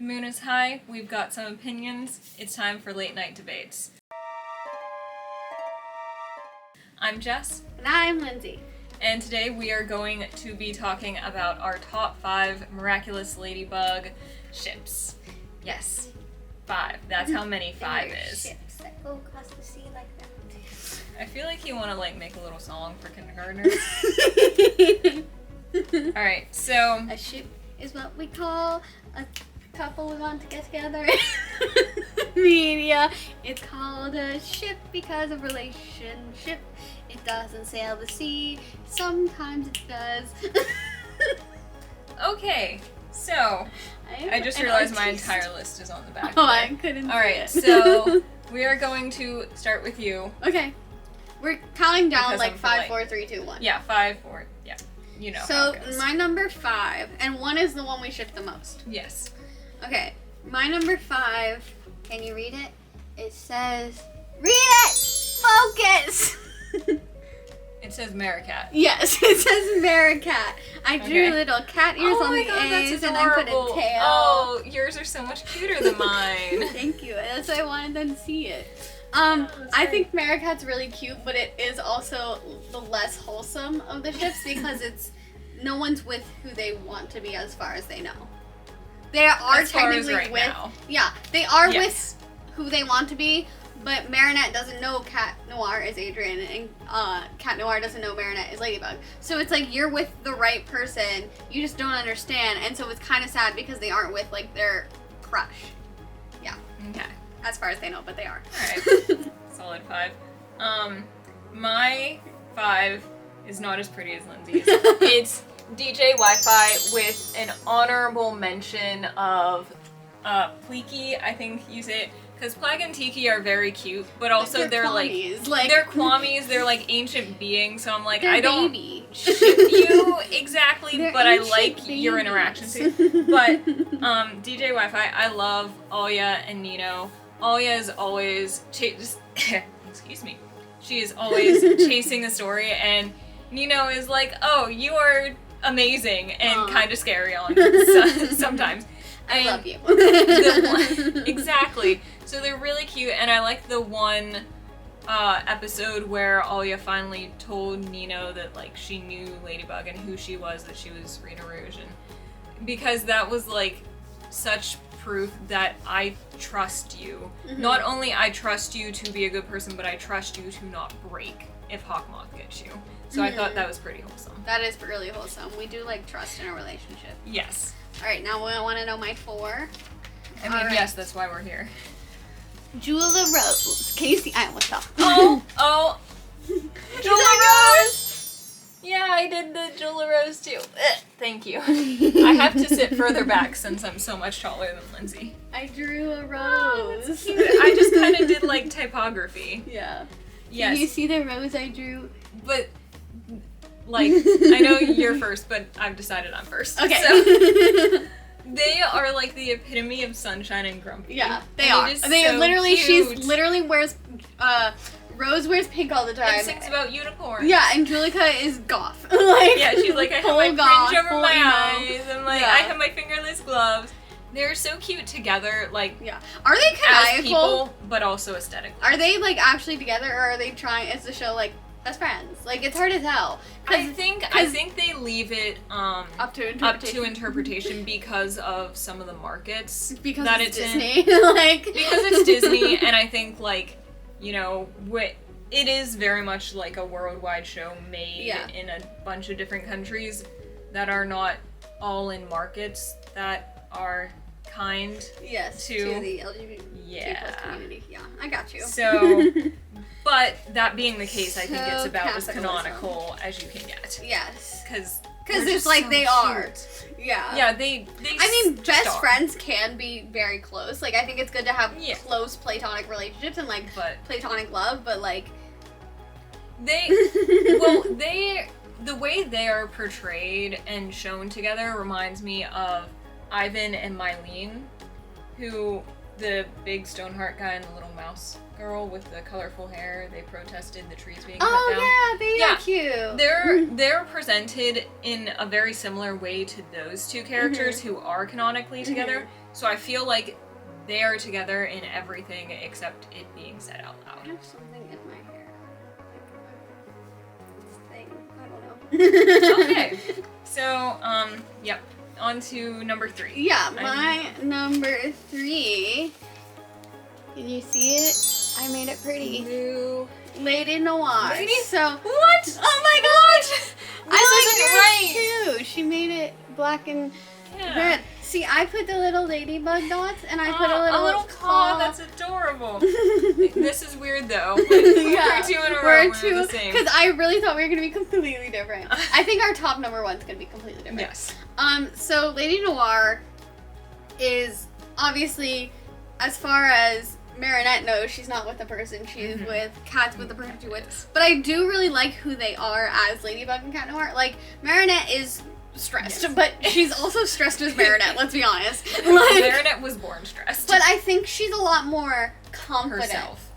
moon is high, we've got some opinions, it's time for late night debates. I'm Jess. And I'm Lindsay. And today we are going to be talking about our top 5 Miraculous Ladybug ships. Yes, 5. That's how many 5 is. Ships that go across the sea like that. I feel like you want to make a little song for kindergartners. Alright, so... A ship is what we call a couple we want to get together. Media. It's called a ship because of relationship. It doesn't sail the sea. Sometimes it does. Okay, so... I just realized my entire list is on the back. Oh, I couldn't Alright, see it. so we are going to start with you. Okay. We're counting down Because like I'm 5, polite. 4, 3, 2, 1. Yeah, 5, 4, yeah. You know how So it goes. my number 5, and 1 is the one we ship the most. Yes. Okay, my number 5, can you read it? It says, read it! Focus! It says Maricat. Yes, it says Maricat. I drew Okay. little cat ears on my the God, A's that's and I put adorable. a tail. Oh, yours are so much cuter than mine. Thank you. That's why I wanted them to see it. that's I great. think Maricat's really cute, but it is also the less wholesome of the ships because it's no one's with who they want to be as far as they know. They are As far as technically right with now. Yeah, they are Yes. with who they want to be, but Marinette doesn't know Cat Noir is Adrian, and Cat Noir doesn't know Marinette is Ladybug. So it's like you're with the right person, you just don't understand, and so it's kind of sad because they aren't with like their crush. Yeah, Okay. as far as they know, but they are. Alright. Solid 5. My 5 is not as pretty as Lindsay's. It's DJ Wi-Fi with an honorable mention of Pleaky, I think you say it. Because Plag and Tiki are very cute, but also they're Kwamis, they're Kwamis, they're like ancient beings, so I'm like, they're I don't baby. ship you exactly, They're but I ancient like your babies. interactions too. But DJ Wi-Fi, I love Alya and Nino. Alya is always excuse me. She is always chasing a story, and Nino is like, oh, you are amazing and kind of scary on sometimes. I And love you. Exactly. So they're really cute, and I like the one episode where Alya finally told Nino that like she knew Ladybug and who she was, that she was Rena Rouge, and because that was like such proof that I trust you. Mhm. Not only I trust you to be a good person, but I trust you to not break if Hawkmoth gets you. So I thought that was pretty wholesome. That is really wholesome. We do like trust in a relationship. Yes. All right, now we want to know my 4. I mean, All right. yes, that's why we're here. Jewel Rose. Can you see? I almost fell. Oh! Jewel Rose! Yeah, I did the Jewel Rose too. Thank you. I have to sit further back since I'm so much taller than Lindsay. I drew a rose. Oh, that's cute. I just kind of did like typography. Yeah. Yes. Can you see the rose I drew? But, like, I know you're first, but I've decided I'm first. Okay. So, they are like the epitome of sunshine and grumpy. Yeah, they And are. it is They so literally, cute. she's literally wears, Rose wears pink all the time. And sings about unicorns. Yeah, and Julika is goth. Like, Yeah, she's like, I have full my goth, fringe over full my emo. eyes, and like, Yeah. I have my fingerless gloves. They're so cute together, like, Yeah. Are they as canonical? people, but also aesthetically. Are they like actually together, or are they trying? Is the show like best friends? Like it's hard to tell. I think they leave it Up to up interpretation. to interpretation because of some of the markets because that it's it's in. Disney. Like Because it's Disney, and I think like, you know, it is very much like a worldwide show made in a bunch of different countries that are not all in markets that are kind yes, to the LGBT plus community. Yeah, I got you. So, but that being the case, I think it's So about as capitalism. canonical as you can get. Yes, Because it's like they are. Yeah. Yeah, they I mean, just best are. friends can be very close. Like, I think it's good to have Yeah. close platonic relationships and like But platonic love, but like the way they are portrayed and shown together reminds me of Ivan and Mylene, who the big Stoneheart guy and the little mouse girl with the colorful hair, they protested the trees being cut down. Oh yeah, they Yeah. are cute. They're presented in a very similar way to those two characters who are canonically together. So I feel like they are together in everything except it being said out I loud. have something in my hair. This thing. I don't know. Okay. So, yep. On to number 3. Yeah, my number 3. Can you see it? I made it pretty. New Lady Noir. Lady? So what? oh my gosh! I like her too. She made it black and red. See, I put the little ladybug dots, and I put a little claw. That's adorable. This is weird though. We're 2 in a row. We're the same. Because I really thought we were gonna be completely different. I think our top number 1's gonna be completely different. Yes. So Lady Noir is obviously, as far as Marinette knows, she's not with the person she's with. Kat's with the person she's with. But I do really like who they are as Ladybug and Cat Noir. Like, Marinette is stressed, but she's also stressed as Marinette, let's be honest. Like, Marinette was born stressed. But I think she's a lot more confident. Herself.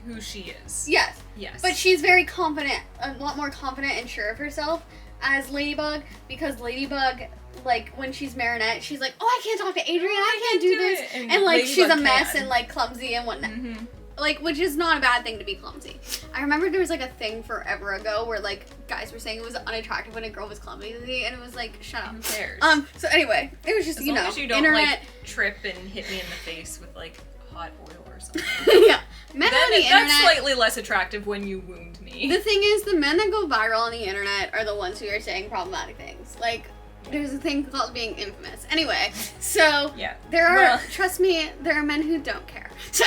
Who she is. Yes. Yes. But she's very confident, a lot more confident and sure of herself as Ladybug, because Ladybug, like, when she's Marinette, she's like, oh, I can't talk to Adrian, I can't do this. And like, Ladybug she's a mess can. and, like, clumsy and whatnot. Like, which is not a bad thing to be clumsy. I remember there was, like, a thing forever ago where, like, guys were saying it was unattractive when a girl was clumsy, and it was like, shut up. Who cares? So anyway, it was just, as you long know, as you don't, internet. like, trip and hit me in the face with, like, hot oil or something. Yeah. Men on the internet. That's slightly less attractive when you wound me. The thing is, the men that go viral on the internet are the ones who are saying problematic things. Like, there's a thing called being infamous. Anyway, so yeah. There are, trust me, there are men who don't care. So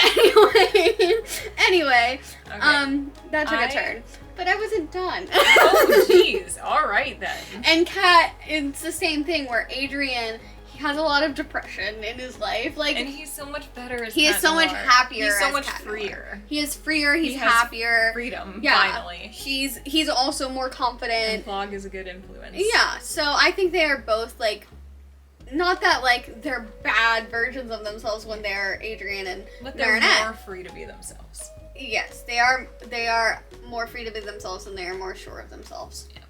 anyway, okay. That took a turn. But I wasn't done. Oh, jeez. All right, then. And Kat, it's the same thing where Adrian, he has a lot of depression in his life. Like, and he's so much better as He is Cat so Noir. much happier. He's so as much Cat freer. Noir. He is freer. He's He has happier. Freedom. Yeah. Finally. He's also more confident. And Flog is a good influence. Yeah. So I think they are both like. Not that, like, they're bad versions of themselves when they're Adrian and But they're Marinette. more free to be themselves. Yes, they are more free to be themselves and they are more sure of themselves. Yeah.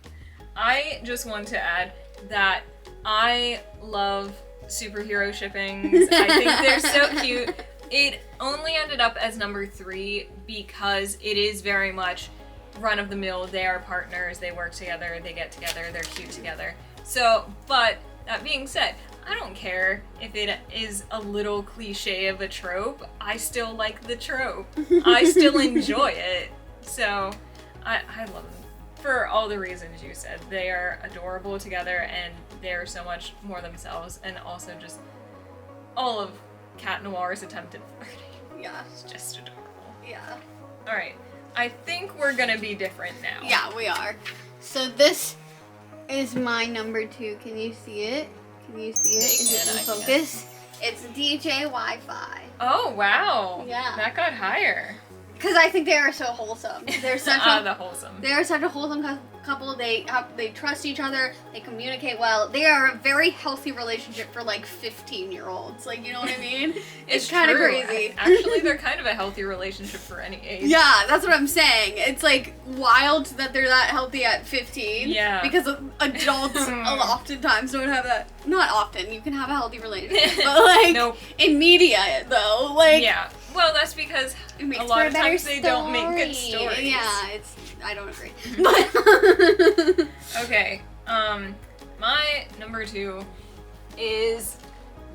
I just want to add that I love superhero shippings. I think they're so cute. It only ended up as number 3 because it is very much run-of-the-mill. They are partners, they work together, they get together, they're cute together. So, but that being said, I don't care if it is a little cliche of a trope. I still like the trope. I still enjoy it. So, I love them. For all the reasons you said. They are adorable together and they're so much more themselves. And also just all of Cat Noir's attempted flirting. Yeah. It's just adorable. Yeah. Alright. I think we're gonna be different now. Yeah, we are. So this is my number 2. Can you see it? Can you see it? Is it in focus? It's DJ Wi-Fi. Oh, wow. Yeah. That got higher. Because I think they are so wholesome. They're such the wholesome. They are such a wholesome couple. They trust each other. They communicate well. They are a very healthy relationship for like 15-year-olds. Like, you know what I mean? It's kind of crazy. Actually, they're kind of a healthy relationship for any age. Yeah, that's what I'm saying. It's like wild that they're that healthy at 15. Yeah. Because adults oftentimes don't have that. Not often. You can have a healthy relationship, but like nope. in media though, like yeah. Well, that's because it makes a lot for of better times they don't make good story. stories. Yeah, I don't agree. But okay. My number 2 is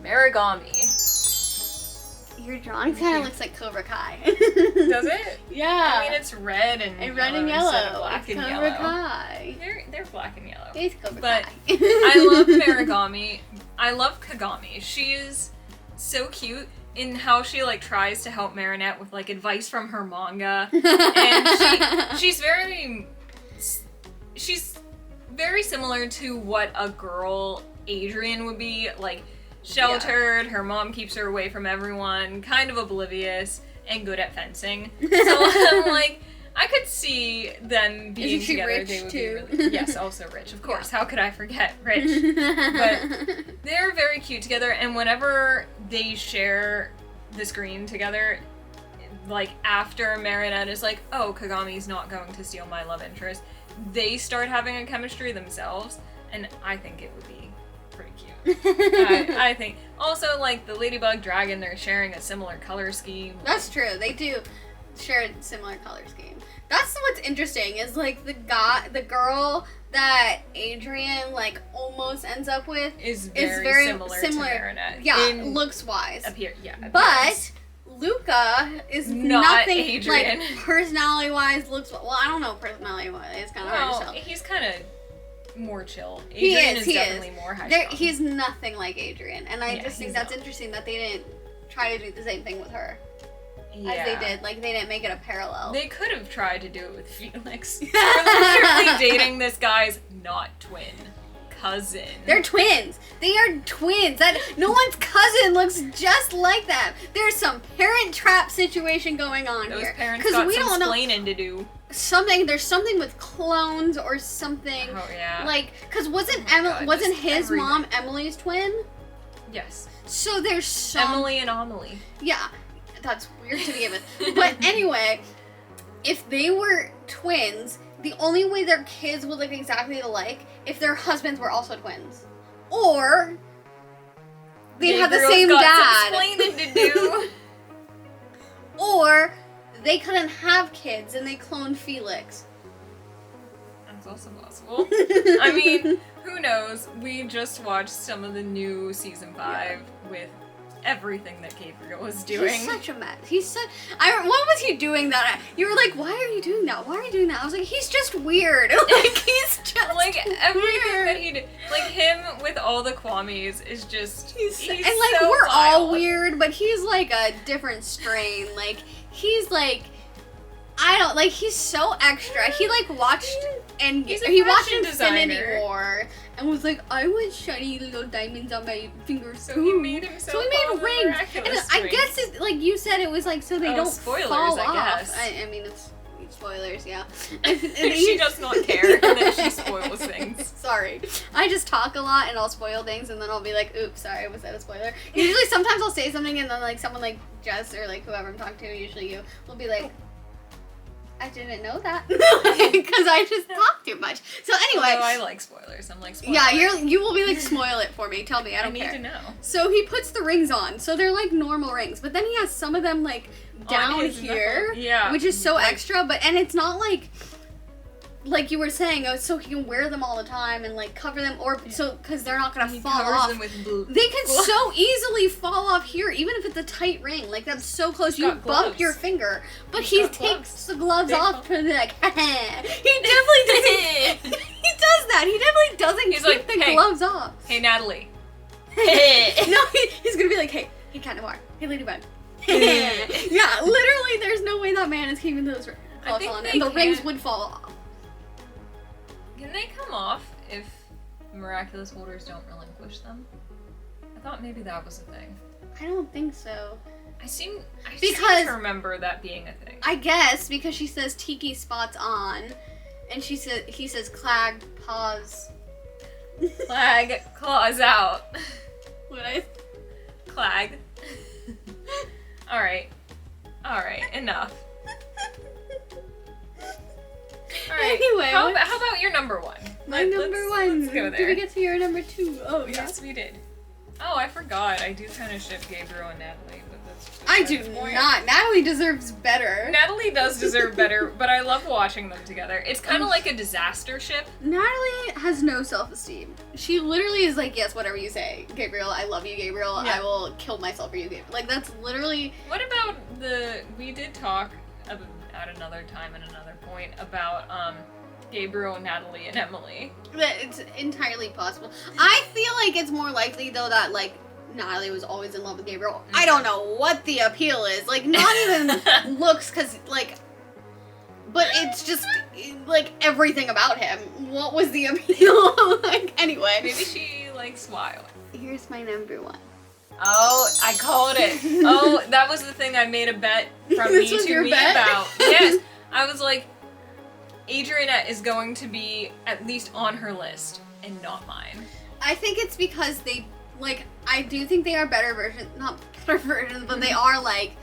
Marigami. your drawing kind of looks like Cobra Kai. Does it? Yeah. I mean, it's red and red and instead of yellow. black It's and Cobra yellow. Kai. They're black and yellow. It's Cobra But Kai. I love Marigami. I love Kagami. She is so cute in how she like tries to help Marinette with like advice from her manga, and she's very similar to what a girl Adrian would be, like sheltered. Yeah. Her mom keeps her away from everyone, kind of oblivious, and good at fencing. So I'm like, I could see them being Isn't she together. rich They would too? be really, yes, also rich, of course. Yeah. How could I forget rich? But they're very cute together, and whenever they share the screen together, like after Marinette is like, oh, Kagami's not going to steal my love interest, they start having a chemistry themselves, and I think it would be pretty cute. I think. Also, like, the Ladybug Dragon, they're sharing a similar color scheme. That's true. They do share a similar color scheme. That's what's interesting is, like, the girl that Adrian, like, almost ends up with is very similar to Marinette. Yeah, looks-wise. Appearance. But Luca is not nothing, Adrian. like, personality-wise, well, I don't know personality-wise. It's kind of hard to tell. He's kind of more chill. Adrian is definitely more high. He's nothing like Adrian, and I just think that's interesting that they didn't try to do the same thing with her as they did. Like, they didn't make it a parallel. They could have tried to do it with Felix. They're literally dating this guy's not twin cousin. They're twins. They are twins. That no one's cousin looks just like them. There's some parent trap situation going on here. Those parents got some explaining to do. There's something with clones or something. Oh yeah. Like, cause wasn't his mom Emily's twin? Yes. So there's some Emily and Amelie. Yeah, that's weird to begin with. But anyway, if they were twins, the only way their kids would look exactly alike if their husbands were also twins, or they'd have the same dad. Some explaining to do. Or they couldn't have kids and they cloned Felix. That's also possible. I mean, who knows? We just watched some of the new season 5 with everything that Gabriel was doing. He's such a mess. What was he doing that? You were like, why are you doing that? Why are you doing that? I was like, he's just weird. Like, he's just like everything that he did. Like, him with all the Kwamis is just he's and like so we're wild. all weird, but he's like a different strain. Like, he's like, I don't like, he's so extra. He like watched he watched Infinity War and was like, I want shiny little diamonds on my fingers. So he made himself. So he made rings. And I guess it, like you said, it was like so they don't spoilers, fall I guess. off. I mean, it's spoilers, yeah. She does not care that she spoils things. Sorry. I just talk a lot and I'll spoil things and then I'll be like, oops, sorry, was that a spoiler? Usually sometimes I'll say something and then like someone like Jess or like whoever I'm talking to, usually you, will be like, I didn't know that. Because I just talk too much. So anyway. I like spoilers. I'm like, spoiler. Yeah, you will be like, spoil it for me. Tell me, I don't care. I need to know. So he puts the rings on. So they're like normal rings. But then he has some of them like down here. Yeah. Which is so extra. And it's not like you were saying, so he can wear them all the time and like cover them, or so because they're not gonna fall off. Them with blue. They can so easily fall off here, even if it's a tight ring. Like that's so close, you bump your finger. But he takes the gloves off to be like, he definitely doesn't. He does that. He definitely doesn't keep the gloves off. Hey Natalie. No, he's gonna be like, hey Cat Noir. Hey Ladybug. Yeah, literally, there's no way that man is keeping those gloves on, and the rings would fall off. Can they come off if miraculous holders don't relinquish them? I thought maybe that was a thing. I don't think so. I seem to remember that being a thing. I guess because she says Tiki spots on, and he says Clag paws. Clag claws out. What Clag. All right, enough. All right. Anyway, how about your number one? My number one. Let's go there. Did we get to your number two? Oh, yes, we did. Oh, I forgot. I do kind of ship Gabriel and Natalie, but that's. I do not. Natalie deserves better. Natalie does deserve better, but I love watching them together. It's kind of like a disaster ship. Natalie has no self-esteem. She literally is like, yes, whatever you say, Gabriel. I love you, Gabriel. Yeah. I will kill myself for you, Gabriel. Like that's literally. What about we did talk at another time and another point about Gabriel, Natalie, and Emily. It's entirely possible. I feel like it's more likely though that like Natalie was always in love with Gabriel. Mm-hmm. I don't know what the appeal is. Like not even looks, cause like, but it's just like everything about him. What was the appeal? Like anyway. Maybe she likes wild. Here's my number one. Oh, I called it. Oh, that was the thing I made a bet from me to me about. Yes. I was like, Adrianette is going to be at least on her list and not mine. I think it's because they, like, I do think they are better versions, not better versions, but they are, like,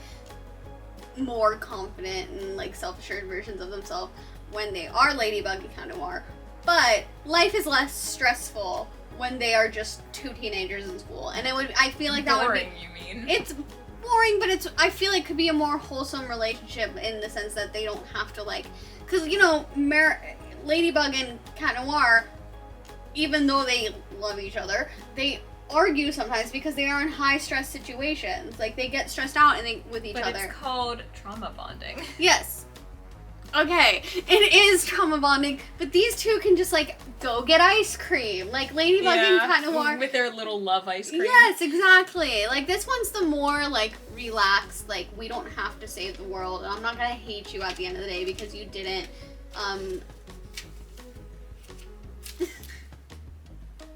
more confident and, like, self-assured versions of themselves when they are Ladybug and Cat Noir. But life is less stressful when they are just two teenagers in school. And I feel like that boring, would be... you mean? It's boring, but I feel like it could be a more wholesome relationship in the sense that they don't have to, like... Because, you know, Ladybug and Cat Noir, even though they love each other, they argue sometimes because they are in high-stress situations. Like, they get stressed out with each other. But it's called trauma bonding. Yes. Okay, it is trauma bonding, but these two can just, like, go get ice cream. Like, Ladybug and Cat Noir. With their little love ice cream. Yes, exactly. Like, this one's the more, like, relaxed, like, we don't have to save the world, and I'm not gonna hate you at the end of the day because you didn't,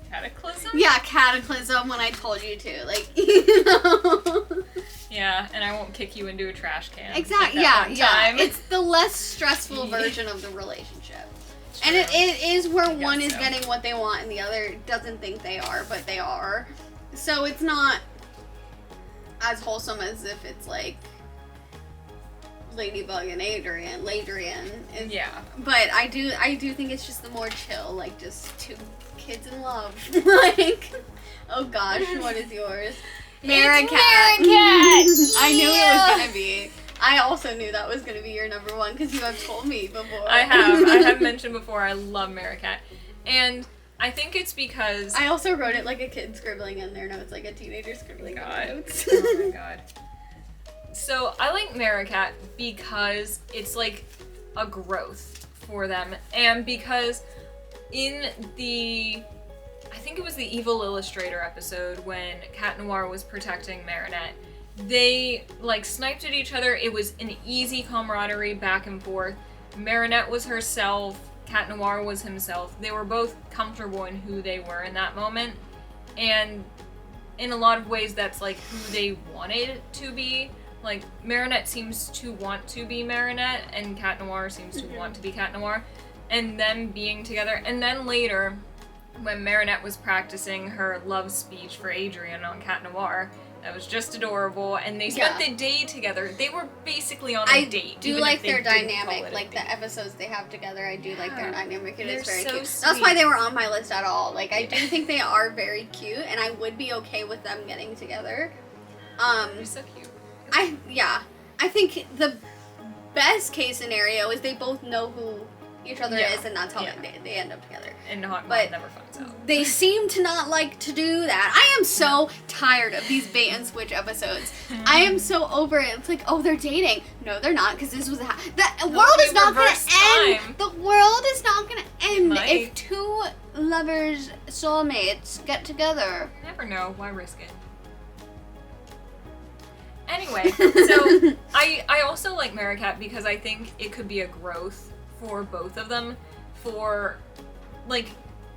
Cataclysm? Yeah, cataclysm when I told you to. Like, you know. Yeah, and I won't kick you into a trash can. Exactly. Like yeah. It's the less stressful version of the relationship. And it is where one is getting what they want and the other doesn't think they are, but they are. So it's not as wholesome as if it's like Ladybug and Ladrian. Yeah. But I do think it's just the more chill, like just two kids in love. Like, oh gosh, what is yours? Miracat. I knew it was gonna be. I also knew that was gonna be your number one because you have told me before. I have mentioned before I love Miracat. And I think it's because I also wrote it like a kid scribbling in their notes, like a teenager scribbling in their notes. Oh my god. So I like Miracat because it's like a growth for them, and because in I think it was the Evil Illustrator episode when Cat Noir was protecting Marinette, they like sniped at each other. It was an easy camaraderie back and forth. Marinette was herself, Cat Noir was himself. They were both comfortable in who they were in that moment, and in a lot of ways that's like who they wanted to be. Like, Marinette seems to want to be Marinette, and Cat Noir seems to want to be Cat Noir, and them being together. And then later, when Marinette was practicing her love speech for Adrien on Cat Noir, that was just adorable, and they spent the day together. They were basically on a date. I do like their dynamic, like the episodes they have together. I do like their dynamic. It is very cute. Sweet. That's why they were on my list at all. Like, I do think they are very cute, and I would be okay with them getting together. They're so cute. I think the best case scenario is they both know who each other is, and that's how they end up together. And Hawkman never finds out. They seem to not like to do that. I am so tired of these bait and switch episodes. I am so over it. It's like, oh, they're dating. No, they're not, because this was the world is not going to end. The world is not going to end if two lovers, soulmates get together. Never know. Why risk it? Anyway, so I also like Miracat because I think it could be a growth for both of them. For, like,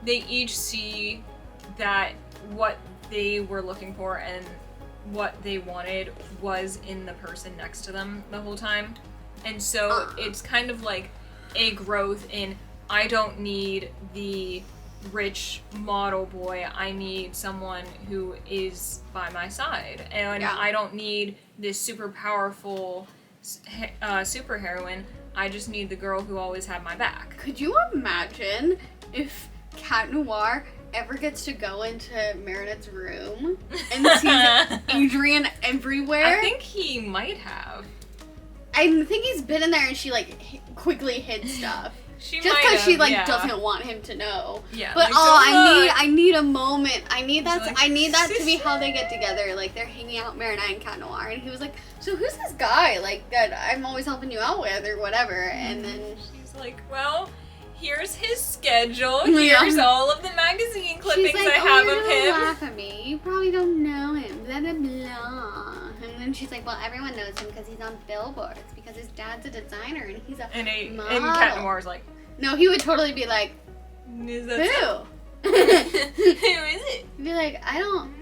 they each see that what they were looking for and what they wanted was in the person next to them the whole time. And so it's kind of like a growth in, I don't need the rich model boy, I need someone who is by my side, and I don't need this super powerful superheroine. I just need the girl who always had my back. Could you imagine if Cat Noir ever gets to go into Marinette's room and sees Adrien everywhere? I think he might have. I think he's been in there and she like quickly hid stuff. Just because she doesn't want him to know. Yeah. But like, I need a moment. I need that. Like, I need that to be how they get together. Like they're hanging out, Marinette and Cat Noir, and he was like, "So who's this guy? Like that I'm always helping you out with, or whatever." And then she's like, "Well, here's his schedule. Here's all of the magazine clippings I have of him." Laugh at me. You probably don't know him. Blah blah blah. And then she's like, "Well, everyone knows him because he's on billboards. Because his dad's a designer and he's a model." And Cat Noir's like, no, he would totally be like, "Is who? Who is it?" He'd be like, "I don't."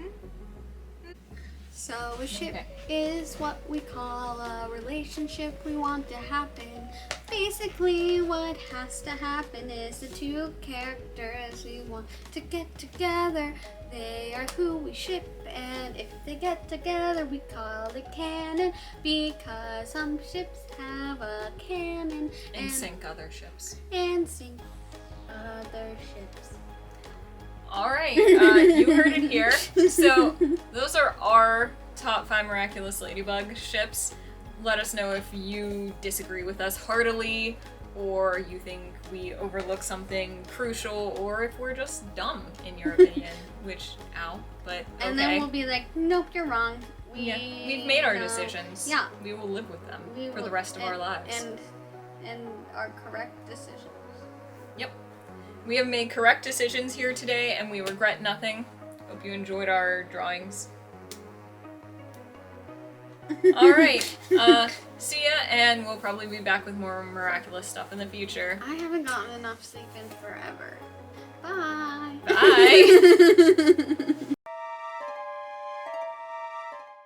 So a ship is what we call a relationship we want to happen. Basically, what has to happen is the two characters we want to get together. They are who we ship, and if they get together, we call it canon. Because some ships have a cannon and sink other ships. And sink other ships. Alright, you heard it here. So, those are our top 5 Miraculous Ladybug ships. Let us know if you disagree with us heartily, or you think we overlook something crucial, or if we're just dumb, in your opinion. Which, ow, but okay. And then we'll be like, nope, you're wrong. We've made our decisions. Yeah. We will live with them for the rest of our lives. And our correct decisions. Yep. We have made correct decisions here today, and we regret nothing. Hope you enjoyed our drawings. Alright, see ya, and we'll probably be back with more miraculous stuff in the future. I haven't gotten enough sleep in forever. Bye! Bye!